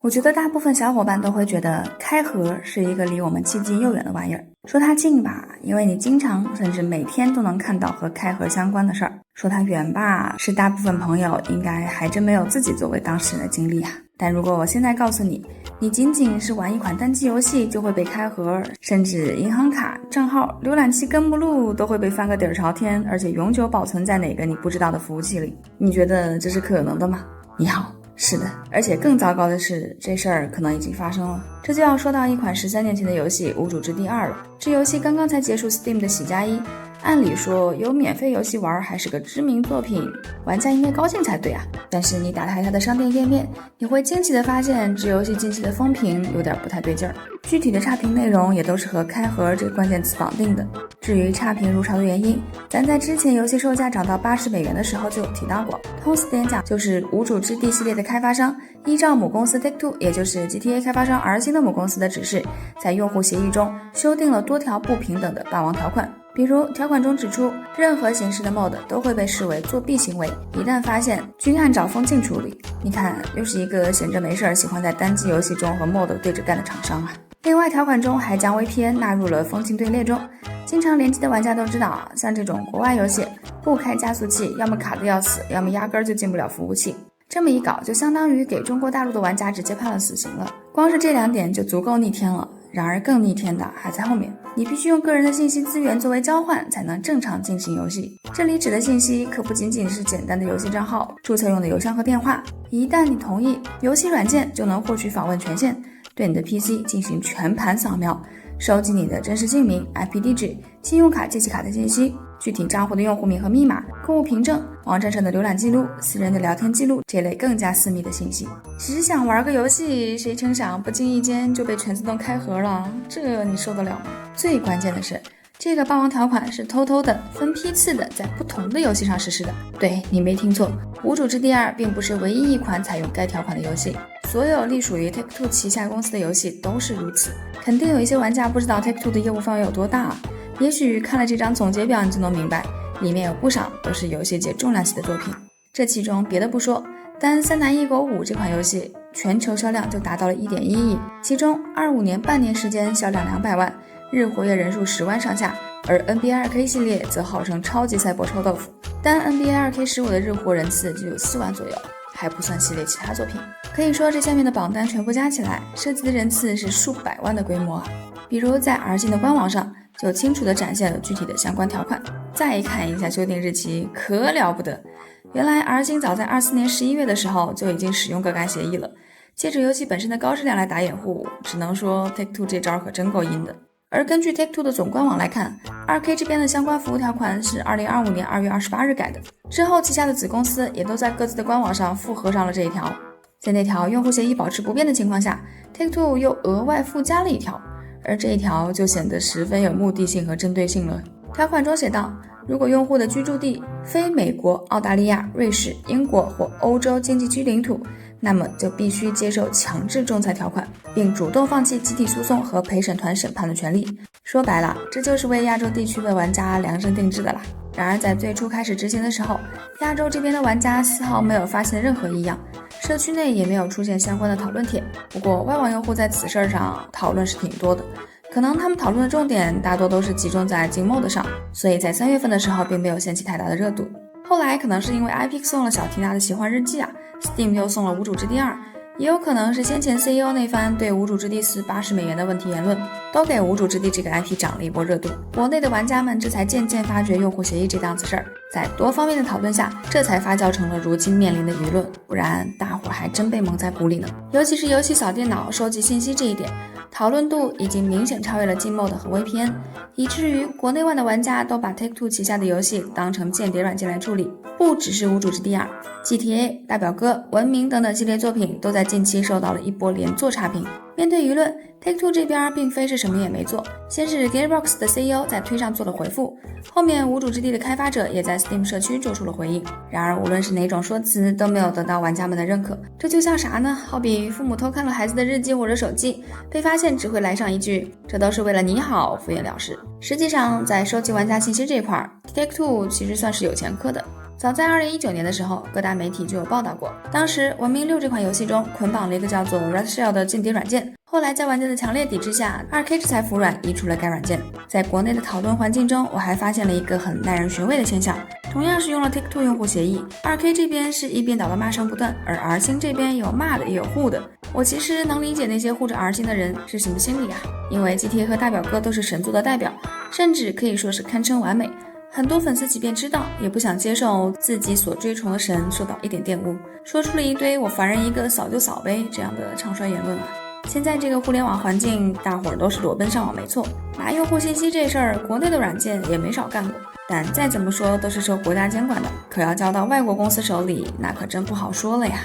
我觉得大部分小伙伴都会觉得开盒是一个离我们既近又远的玩意儿。说它近吧，因为你经常甚至每天都能看到和开盒相关的事儿；说它远吧，是大部分朋友应该还真没有自己作为当事人的经历啊。但如果我现在告诉你，你仅仅是玩一款单机游戏就会被开盒，甚至银行卡、账号、浏览器跟目录都会被翻个底儿朝天，而且永久保存在哪个你不知道的服务器里，你觉得这是可能的吗？你好，是的，而且更糟糕的是，这事儿可能已经发生了。这就要说到一款13年前的游戏《无主之地2》了。这游戏刚刚才结束 Steam 的喜加一，按理说有免费游戏玩还是个知名作品，玩家应该高兴才对啊。但是你打开它的商店页面，你会惊奇地发现这游戏近期的风评有点不太对劲儿，具体的差评内容也都是和开盒这个关键词绑定的。至于差评如潮的原因，咱在之前游戏售价涨到$80的时候就有提到过。通俗点讲，就是无主之地系列的开发商依照母公司 Take-Two， 也就是 GTA 开发商 R 星的母公司的指示，在用户协议中修订了多条不平等的霸王条款。比如条款中指出，任何形式的 mod 都会被视为作弊行为，一旦发现均按照封禁处理。你看，又是一个闲着没事喜欢在单机游戏中和 mod 对着干的厂商啊。另外条款中还将 VPN 纳入了封禁队列中，经常联机的玩家都知道，像这种国外游戏不开加速器，要么卡得要死，要么压根就进不了服务器。这么一搞，就相当于给中国大陆的玩家直接判了死刑了。光是这2点就足够逆天了。然而更逆天的还在后面，你必须用个人的信息资源作为交换，才能正常进行游戏。这里指的信息可不仅仅是简单的游戏账号、注册用的邮箱和电话，一旦你同意，游戏软件就能获取访问权限，对你的 PC 进行全盘扫描，收集你的真实姓名、IP 地址、信用卡、借记卡的信息、具体账户的用户名和密码、购物凭证、网站上的浏览记录、私人的聊天记录这类更加私密的信息。只想玩个游戏，谁成想不经意间就被全自动开盒了，这你受得了吗？最关键的是，这个霸王条款是偷偷的、分批次的在不同的游戏上实施的。对，你没听错，无主之地2并不是唯一一款采用该条款的游戏，所有隶属于 Take-Two 旗下公司的游戏都是如此。肯定有一些玩家不知道 Take-Two 的业务范围有多大，也许看了这张总结表你就能明白，里面有不少都是游戏界重量级的作品。这其中别的不说，单《三男一狗5》这款游戏全球销量就达到了 1.1 亿，其中25年半年时间销量200万，日活跃人数10万上下。而 NBA 2K 系列则号称超级赛博臭豆腐，单 NBA 2K15 的日活人次就有4万左右，还不算系列其他作品。可以说这下面的榜单全部加起来，涉及的人次是数百万的规模。比如在 R 星的官网上就清楚地展现了具体的相关条款，再看一下修订日期，可了不得。原来 R 星早在24年11月的时候就已经使用该协议了，借着游戏本身的高质量来打掩护，只能说 Take-Two 这招可真够阴的。而根据 Take-Two 的总官网来看， 2K 这边的相关服务条款是2025年2月28日改的，之后旗下的子公司也都在各自的官网上附和上了这一条。在那条用户协议保持不变的情况下， Take-Two 又额外附加了一条，而这一条就显得十分有目的性和针对性了。条款中写道，如果用户的居住地非美国、澳大利亚、瑞士、英国或欧洲经济区领土，那么就必须接受强制仲裁条款，并主动放弃集体诉讼和陪审团审判的权利。说白了，这就是为亚洲地区的玩家量身定制的啦。然而在最初开始执行的时候，亚洲这边的玩家丝毫没有发现任何异样，社区内也没有出现相关的讨论帖。不过外网用户在此事上讨论是挺多的，可能他们讨论的重点大多都是集中在禁 mod 上，所以在3月份的时候并没有掀起太大的热度。后来可能是因为 Epic 送了小缇娜的奇幻日记，Steam 又送了无主之地2，也有可能是先前 CEO 那番对无主之地4 $80的问题言论，都给无主之地这个 IP 涨了一波热度。国内的玩家们这才渐渐发觉用户协议这档子事儿，在多方面的讨论下，这才发酵成了如今面临的舆论，不然大伙还真被蒙在鼓里呢。尤其是游戏扫电脑收集信息这一点，讨论度已经明显超越了禁 mod 和 VPN， 以至于国内外的玩家都把 Take-Two 旗下的游戏当成间谍软件来处理。不只是无主之地2， GTA、大表哥、文明等等系列作品都在近期受到了一波连坐差评。面对舆论， Take-Two 这边并非是什么也没做，先是 Gearbox 的 CEO 在推上做了回复，后面无主之地的开发者也在 Steam 社区做出了回应。然而无论是哪种说辞都没有得到玩家们的认可，这就像啥呢？好比父母偷看了孩子的日记或者手机，被发现只会来上一句这都是为了你好，敷衍了事。实际上在收集玩家信息这块 Take-Two 其实算是有前科的。早在2019年的时候，各大媒体就有报道过，当时《文明6》这款游戏中捆绑了一个叫做 Red Shell 的间谍软件，后来在玩家的强烈抵制下，2K 这才服软移除了该软件。在国内的讨论环境中，我还发现了一个很耐人寻味的现象，同样是用了 Take-Two 用户协议， 2K 这边是一边倒的骂声不断，而 R 星这边有骂的也有护的。我其实能理解那些护着 R 星的人是什么心理啊，因为 GTA 和大表哥都是神作的代表，甚至可以说是堪称完美。很多粉丝即便知道，也不想接受自己所追崇的神受到一点玷污，说出了一堆我烦人一个扫就扫呗这样的唱衰言论啊。现在这个互联网环境，大伙儿都是裸奔上网没错，拿用户信息这事儿，国内的软件也没少干过，但再怎么说都是受国家监管的，可要交到外国公司手里，那可真不好说了呀。